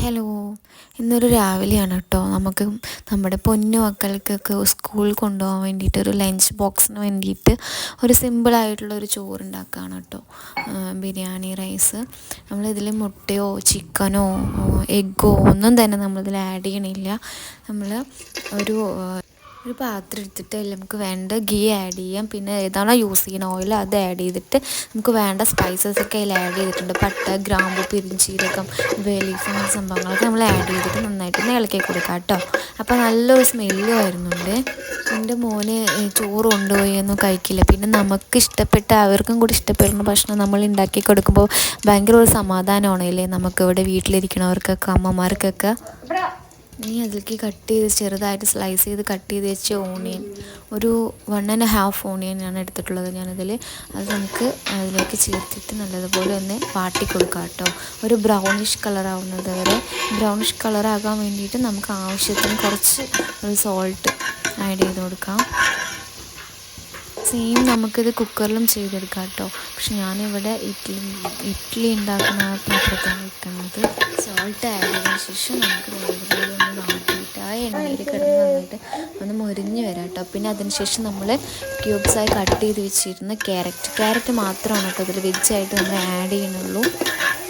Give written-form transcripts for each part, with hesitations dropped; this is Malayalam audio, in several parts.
ഹലോ, ഇന്നൊരു രാവിലെയാണ് കേട്ടോ. നമുക്ക് നമ്മുടെ പൊന്നു മക്കൾക്കൊക്കെ സ്കൂളിൽ കൊണ്ടുപോകാൻ വേണ്ടിയിട്ട് ഒരു ലഞ്ച് ബോക്സിന് വേണ്ടിയിട്ട് ഒരു സിമ്പിളായിട്ടുള്ളൊരു ചോറുണ്ടാക്കുകയാണ് കേട്ടോ. ബിരിയാണി റൈസ്. നമ്മളിതിൽ മുട്ടയോ ചിക്കനോ എഗ്ഗോ ഒന്നും തന്നെ നമ്മളിതിൽ ആഡ് ചെയ്യണില്ല. നമ്മൾ ഒരു പാത്രം എടുത്തിട്ട് അതിൽ നമുക്ക് വേണ്ട ഗീ ആഡ് ചെയ്യാം. പിന്നെ ഏതാണോ യൂസ് ചെയ്യുന്ന ഓയിൽ അത് ആഡ് ചെയ്തിട്ട് നമുക്ക് വേണ്ട സ്പൈസസ് ഒക്കെ അതിൽ ആഡ് ചെയ്തിട്ടുണ്ട്. പട്ട, ഗ്രാമ്പു, പെരുംജീരകം, ബേ ലീഫ് അങ്ങനത്തെ സംഭവങ്ങളൊക്കെ നമ്മൾ ആഡ് ചെയ്തിട്ട് നന്നായിട്ടൊന്ന് ഇളക്കി കൊടുക്കാം കേട്ടോ. അപ്പോൾ നല്ലൊരു സ്മെല്ല് വരുന്നുണ്ട്. എൻ്റെ മോന് ചോറ് കൊണ്ടുപോയി ഒന്നും കഴിക്കില്ല. പിന്നെ നമുക്ക് ഇഷ്ടപ്പെട്ട അവർക്കും കൂടി ഇഷ്ടപ്പെടുന്ന ഭക്ഷണം നമ്മൾ ഉണ്ടാക്കി കൊടുക്കുമ്പോൾ ഭയങ്കര ഒരു സമാധാനമാണ് അല്ലേ നമുക്കിവിടെ വീട്ടിലിരിക്കണവർക്കൊക്കെ അമ്മമാർക്കൊക്കെ. ഇനി അതിലേക്ക് ചെറുതായിട്ട് സ്ലൈസ് ചെയ്ത് കട്ട് ചെയ്ത് വെച്ച ഓണിയൻ, ഒരു 1½ ഓണിയനാണ് എടുത്തിട്ടുള്ളത് ഞാനതിൽ. അത് നമുക്ക് അതിലേക്ക് ചേർത്തിട്ട് നല്ലതുപോലെ ഒന്ന് വാട്ടി കൊടുക്കാം കേട്ടോ. ഒരു ബ്രൗണിഷ് കളറാവുന്നത് വരെ. ബ്രൗണിഷ് കളറാകാൻ വേണ്ടിയിട്ട് നമുക്ക് ആവശ്യത്തിന് കുറച്ച് ഒരു സോൾട്ട് ആഡ് ചെയ്ത് കൊടുക്കാം. സെയിം നമുക്കിത് കുക്കറിലും ചെയ്തെടുക്കാം കേട്ടോ. പക്ഷെ ഞാനിവിടെ ഇഡ്ഡലി ഉണ്ടാക്കുന്ന പാത്രത്താണ് വെക്കുന്നത്. സോൾട്ട് ആഡ് ചെയ്തതിന് ശേഷം നമുക്ക് നല്ലതുപോലെ ഒന്ന് വാട്ടിയിട്ട് ആ എണ്ണയിൽ കിടന്ന് നന്നായിട്ട് ഒന്ന് മുരിഞ്ഞ് വരാം കേട്ടോ. പിന്നെ അതിന് ശേഷം നമ്മൾ ക്യൂബ്സായി കട്ട് ചെയ്ത് വെച്ചിരുന്ന ക്യാരറ്റ് മാത്രമാണ് കേട്ടോ അതിൽ വെജായിട്ട് നമ്മൾ ആഡ് ചെയ്യുന്നുള്ളൂ.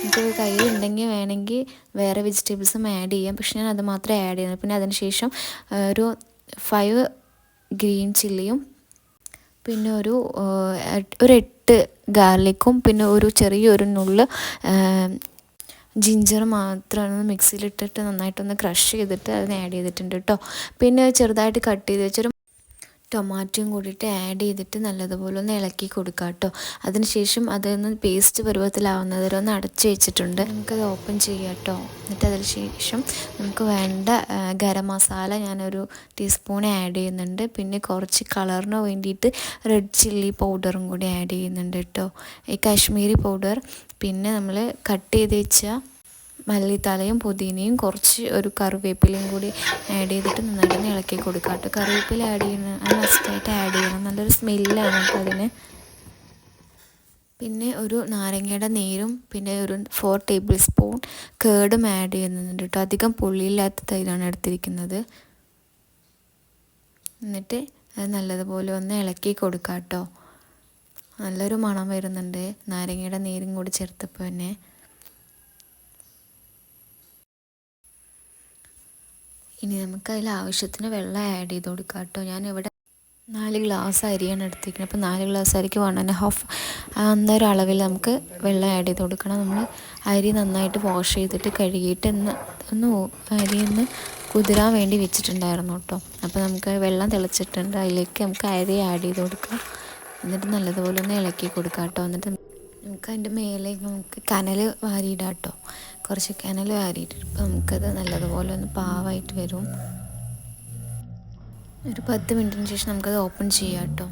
നമുക്ക് കയ്യിലുണ്ടെങ്കിൽ വേണമെങ്കിൽ വേറെ വെജിറ്റബിൾസും ആഡ് ചെയ്യാം. പക്ഷെ ഞാൻ അത് മാത്രമേ ആഡ് ചെയ്യുന്നു. പിന്നെ അതിന് ശേഷം ഒരു 5 ഗ്രീൻ ചില്ലിയും പിന്നെ ഒരു 8 ഗാർലിക്കും പിന്നെ ഒരു ചെറിയൊരു നുള്ള് ജിഞ്ചർ മാത്രമാണ് മിക്സിയിലിട്ടിട്ട് നന്നായിട്ടൊന്ന് ക്രഷ് ചെയ്തിട്ട് അതിന് ആഡ് ചെയ്തിട്ടുണ്ട് കേട്ടോ. പിന്നെ ചെറുതായിട്ട് കട്ട് ചെയ്ത് വെച്ചൊരു ടൊമാറ്റോയും കൂടിയിട്ട് ആഡ് ചെയ്തിട്ട് നല്ലതുപോലെ ഒന്ന് ഇളക്കി കൊടുക്കുക കേട്ടോ. അതിനുശേഷം അതൊന്ന് പേസ്റ്റ് പരുവത്തിലാവുന്നത് വരെ ഒന്ന് അടച്ച് വെച്ചിട്ടുണ്ട്. നമുക്കത് ഓപ്പൺ ചെയ്യാം കേട്ടോ. എന്നിട്ട് അതിന് ശേഷം നമുക്ക് വേണ്ട ഗരം മസാല ഞാനൊരു ടീസ്പൂൺ ആഡ് ചെയ്യുന്നുണ്ട്. പിന്നെ കുറച്ച് കളറിന് വേണ്ടിയിട്ട് റെഡ് ചില്ലി പൗഡറും കൂടി ആഡ് ചെയ്യുന്നുണ്ട് കേട്ടോ, ഈ കാശ്മീരി പൗഡർ. പിന്നെ നമ്മൾ കട്ട് ചെയ്ത് വെച്ച മല്ലിത്തലയും പുതിനയും കുറച്ച് ഒരു കറിവേപ്പിലയും കൂടി ആഡ് ചെയ്തിട്ട് നന്നായിട്ട് ഇളക്കി കൊടുക്കുക കേട്ടോ. കറിവേപ്പില ആഡ് ചെയ്യണം, അത് മസ്റ്റായിട്ട് ആഡ് ചെയ്യണം. നല്ലൊരു സ്മെല്ലാണ് കേട്ടോ അതിന്. പിന്നെ ഒരു നാരങ്ങയുടെ നീരും പിന്നെ ഒരു 4 ടേബിൾ സ്പൂൺ കേടും ആഡ് ചെയ്യുന്നുണ്ട് കേട്ടോ. അധികം പുളിയില്ലാത്ത തൈരാണ് എടുത്തിരിക്കുന്നത്. എന്നിട്ട് അത് നല്ലതുപോലെ ഒന്ന് ഇളക്കി കൊടുക്കുക കേട്ടോ. നല്ലൊരു മണം വരുന്നുണ്ട് നാരങ്ങയുടെ നീരും കൂടി ചേർത്തപ്പോൾ തന്നെ. ഇനി നമുക്ക് അതിൽ ആവശ്യത്തിന് വെള്ളം ആഡ് ചെയ്ത് കൊടുക്കാം കേട്ടോ. ഞാനിവിടെ 4 ഗ്ലാസ് അരിയാണ് എടുത്തിരിക്കുന്നത്. അപ്പോൾ 4 ഗ്ലാസ് അരിക്ക് 1½ അന്നൊരു അളവിൽ നമുക്ക് വെള്ളം ആഡ് ചെയ്ത് കൊടുക്കണം. നമ്മൾ അരി നന്നായിട്ട് വാഷ് ചെയ്തിട്ട് കഴുകിയിട്ട് അരി ഒന്ന് കുതിരാൻ വേണ്ടി വെച്ചിട്ടുണ്ടായിരുന്നു കേട്ടോ. അപ്പോൾ നമുക്ക് വെള്ളം തിളച്ചിട്ടുണ്ട്, അതിലേക്ക് നമുക്ക് അരി ആഡ് ചെയ്ത് കൊടുക്കാം. എന്നിട്ട് നല്ലതുപോലെ ഒന്ന് ഇളക്കി കൊടുക്കാം കേട്ടോ. എന്നിട്ട് നമുക്ക് അതിൻ്റെ മേലേക്ക് നമുക്ക് കനൽ വാരിയിടാം കേട്ടോ. കുറച്ച് കനൽ വാരിയിട്ട് നമുക്കത് നല്ലതുപോലെ ഒന്ന് പാവായിട്ട് വരും. ഒരു 10 മിനിറ്റിന് ശേഷം നമുക്കത് ഓപ്പൺ ചെയ്യാം കേട്ടോ.